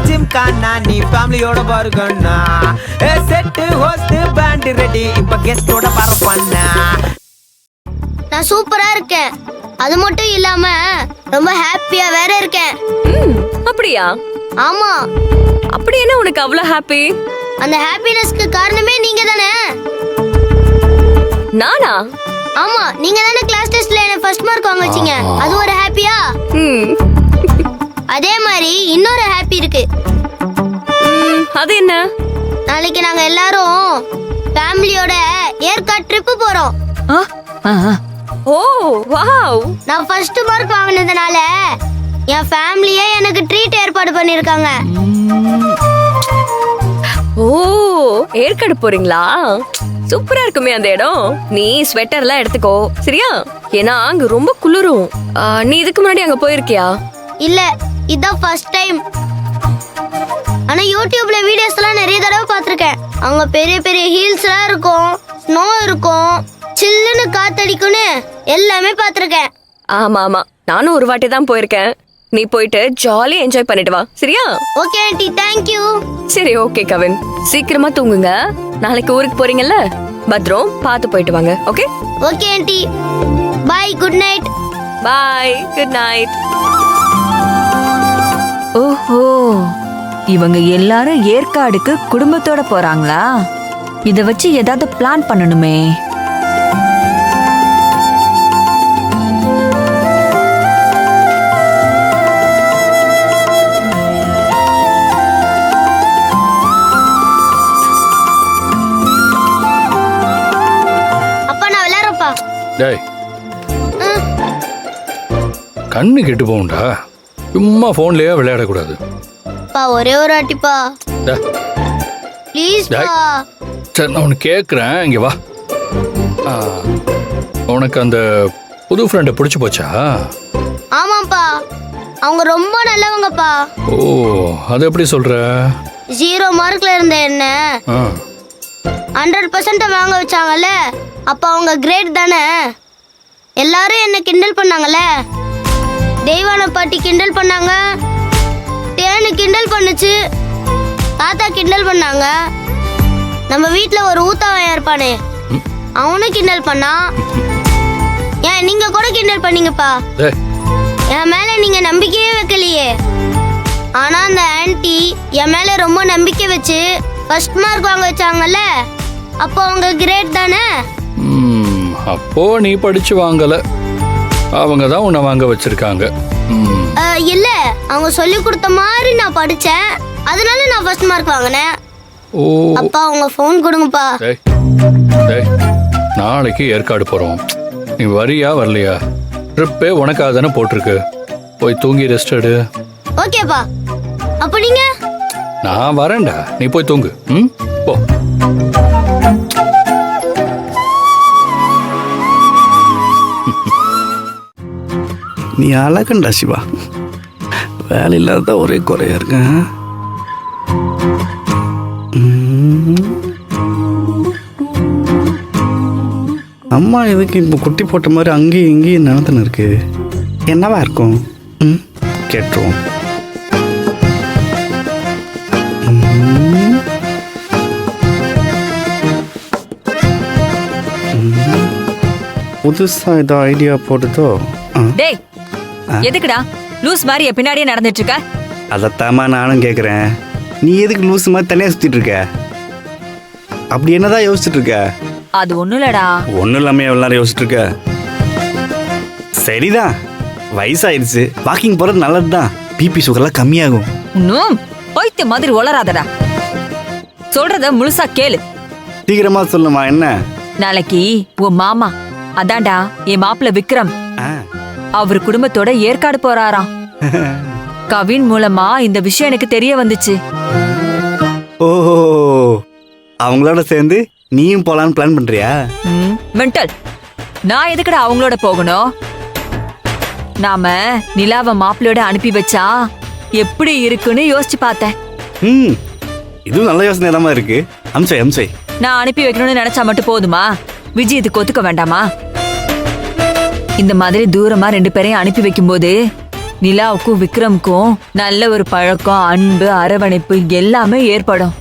ஜிம்கானா நீ ஃபேமிலியோட பாருங்கண்ணா. செட்டு ஹோஸ்ட் பேண்ட் ரெடி இப்ப கெஸ்டோட பரப்பண்ணா. நான் சூப்பரா இருக்கேன். அது மட்டும் இல்லாம ரொம்ப ஹாப்பியா வேற இருக்கேன். அப்படியா? ஆமா. அப்படி என்ன உனக்கு அவ்வளவு ஹாப்பி? அந்த ஹாப்பினஸ்க்கு காரணமே நீங்க தானே. நானா? ஆமா, நீங்க தானே கிளாஸ் டெஸ்ட்ல என்ன ஃபர்ஸ்ட் மார்க் வாங்க வச்சீங்க. அது ஒரு ஹாப்பியா? அதே மாதிரி இன்னொரு ஹாப்பி இருக்கு. அது என்ன? நாளைக்கு நாங்க எல்லாரும் ஃபேமிலியோட ஏற்காடு ட்ரிப் போறோம். ஓ வாவ். நான் ஃபர்ஸ்ட் மார்க் வாங்குனதுனால என் ஃபேமிலியே எனக்கு ட்ரீட் ஏற்பாடு பண்ணிருக்காங்க. ஓ ஏற்காடு போறீங்களா? சூப்பரா இருக்குமே அந்த இடம். நீ ஸ்வெட்டர்லாம் எடுத்துக்கோ சரியா? ஏன்னா அங்க ரொம்ப குளிரும். நீ இதுக்கு முன்னாடி அங்க போயிருக்கியா? இல்ல, இதான் ஃபர்ஸ்ட் டைம். ஆனா யூடியூப்ல வீடியோஸ் எல்லாம் நிறைய தடவை பார்த்திருக்கேன். அங்க பெரிய பெரிய ஹீல்ஸ் எல்லாம் இருக்கும், ஸ்னோ இருக்கும், சில்லுன்னு காத்தடிக்கும்னு எல்லாமே பார்த்திருக்கேன். ஆமா ஆமா, நானும் ஒரு வாட்டி தான் போயிருக்கேன். நீ போயிட்டு ஜாலியா என்ஜாய் பண்ணிட்டு வா சரியா? Okay aunty, thank you. சரி ஓகே கவின், சீக்கிரமா தூங்குங்க. நாளைக்கு ஊருக்கு போறீங்கல்ல, பத்ரம் பார்த்து போயிட்டு வாங்க. Okay okay aunty, bye, good night. Bye, good night. ஓஹோ, இவங்க எல்லாரும் ஏற்காடுக்கு குடும்பத்தோட போறாங்களா? இத வச்சு ஏதாவது பிளான் பண்ணணுமே. அப்பா நான் விளையாடுறப்பா. டேய், கண்ணு கெட்டு போகும்டா. சும்மா போன்லயே விளையாடக்கூடாது. பா ஒரே ஒரு வாட்டிப்பா ப்ளீஸ் பா. சரி நான் உனக்கு கேட்குறேன், இங்கே வா. உனக்கு அந்த புது ஃப்ரெண்டை பிடிச்சி போச்சா? ஆமாப்பா, அவங்க ரொம்ப நல்லவங்கப்பா. ஓ, அது எப்படி சொல்ற? 0 மார்க்ல இருந்த என்ன 100% வாங்க வச்சாங்கல்ல. அப்ப அவங்க கிரேட் தானே. எல்லாரும் என்ன கிண்டல் பண்ணாங்கல்ல. தெய்வான பாட்டி கிண்டல் பண்ணாங்க, தேனு கிண்டல் பண்ணுச்சு, தாத்தா கிண்டல் பண்ணாங்க. நம்ம வீட்ல ஒரு ஊத்தாவையா இருப்பானே, அவனும் கிண்டல் பண்ணான். ஏன் நீங்க கூட கிண்டல் பண்ணீங்கப்பா. என் மேல நீங்க நம்பிக்கையே வைக்கலையே. ஆனா அந்த ஆன்ட்டி என் மேல ரொம்ப நம்பிக்கை வச்சு ஃபர்ஸ்ட் மார்க் வாங்க வச்சாங்கல்ல. அப்போ அவங்க கிரேட் தானே. அப்போ நீ படிச்சு வாங்கல, அவங்க தான் உன்னை வாங்க வச்சிருக்காங்க. இல்ல, அவங்க சொல்லி கொடுத்த மாதிரி நான் படிச்சேன், அதனால நான் ஃபர்ஸ்ட் மார்க் வாங்கினேன். ஓ அப்பா உங்க ஃபோன் கொடுங்கப்பா. நாளைக்கு ஏற்காடு போறோம். நீ வரியா வரலையா? ட்ரிப்பே உனக்காக தானே போட்டிருக்கு. போய் தூங்கி ரெஸ்ட் எடு. ஓகேப்பா. அப்ப நீங்க? நான் வரேன்டா, நீ போய் தூங்கு. போ. நீ அழகண்டா சிவா. வேலை இல்லாத ஒரே குறையா இருக்க. அம்மா எதுக்கு இப்போ குட்டி போட்ட மாதிரி அங்கேயும் இங்கேயும் நடந்துன்னு இருக்கு? என்னவா இருக்கும்? கேட்டுருவோம். புதுசா ஏதோ ஐடியா போடுதோ? டேய், எதுக்குடா லூஸ் மாதிரி பின்னாடியே நடந்துட்டு இருக்க? அதத்தாமா நானும் கேட்குறேன். நீ எதுக்கு லூஸ் மாதிரி தனியாக சுற்றிட்டு இருக்க? அப்படி என்னதான் யோசிச்சுட்டு இருக்க? அது ஒண்ணும் இல்லடா. ஒன்றும் இல்லாமல் எவ்வளோ நேரம் யோசிச்சுட்டு இருக்க? சரிதான், வயசாயிடுச்சு, வாக்கிங் போகிறது நல்லது தான். பிபி சுகர்லாம் கம்மியாகும். இன்னும் போய்த்த மாதிரி வளராதடா. சொல்றத முழுசா கேளு. சீக்கிரமா சொல்லுமா. என்ன? நாளைக்கு உன் மாமா, அதான்டா என் மாப்பிள்ள விக்ரம், அவர் குடும்பத்தோட ஏற்காடு போறாராம். கவின் மூலமா இந்த விஷயம் எனக்கு தெரிய வந்துச்சு. ஓஹோ, அவங்களோட சேர்ந்து நீயும் போலான்னு பிளான் பண்றியா? மென்டல், நான் எதுக்குடா அவங்களோட போகணும்? நாம நிலாவை மாப்பிள்ளையோட அனுப்பி வச்சா எப்படி இருக்குன்னு யோசிச்சு பார்த்தேன். இதுவும் நல்ல யோசனை தான் இருக்கு. அம்சை அம்சை. நான் அனுப்பி வைக்கணும்னு நினைச்சா மட்டும் போதுமா? விஜய் இதுக்கு ஒத்துக்க வேண்டாமா? இந்த மாதிரி தூரமா 2 பேரையும் அனுப்பி வைக்கும் போது நிலாவுக்கும் விக்ரமுக்கும் நல்ல ஒரு பழக்கம், அன்பு, அரவணைப்பு எல்லாமே ஏற்படும்.